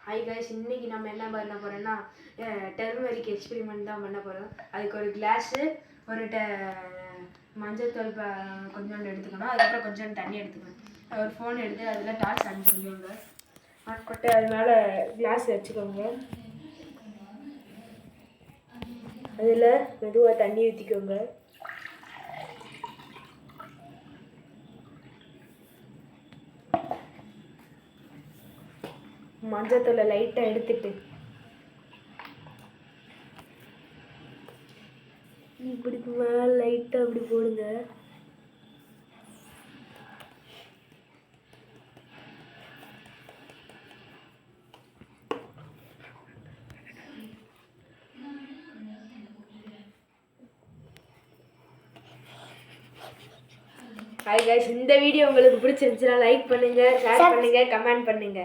Hi guys, இன்னைக்கு நம்ம என்ன பண்ண போறோம்னா டெர்மரிக் எக்ஸ்பெரிமெண்ட் தான் பண்ண போறோம். அதுக்கு ஒரு கிளாஸு, ஒரு மஞ்சள் தூள் கொஞ்சோண்டு எடுத்துக்கணும். அதுக்கப்புறம் கொஞ்சோண்டு தண்ணி எடுத்துக்கணும். ஒரு ஃபோன் எடுத்து அதில் டார்ச் ஆன் பண்ணிக்கோங்க. ஆன் பண்ணிட்டு அது மேலே கிளாஸ் வச்சுக்கோங்க. அதில் மெதுவாக தண்ணி ஊற்றிக்கோங்க. மஞ்சத்தூளை லைட்டாக எடுத்துட்டு இப்படி மேலே லைட்டாக அப்படி போடுங்க. ஹாய் கைஸ், இந்த வீடியோ உங்களுக்கு பிடிச்சிருந்துச்சுன்னா லைக் பண்ணுங்க, ஷேர் பண்ணுங்க, கமெண்ட் பண்ணுங்க.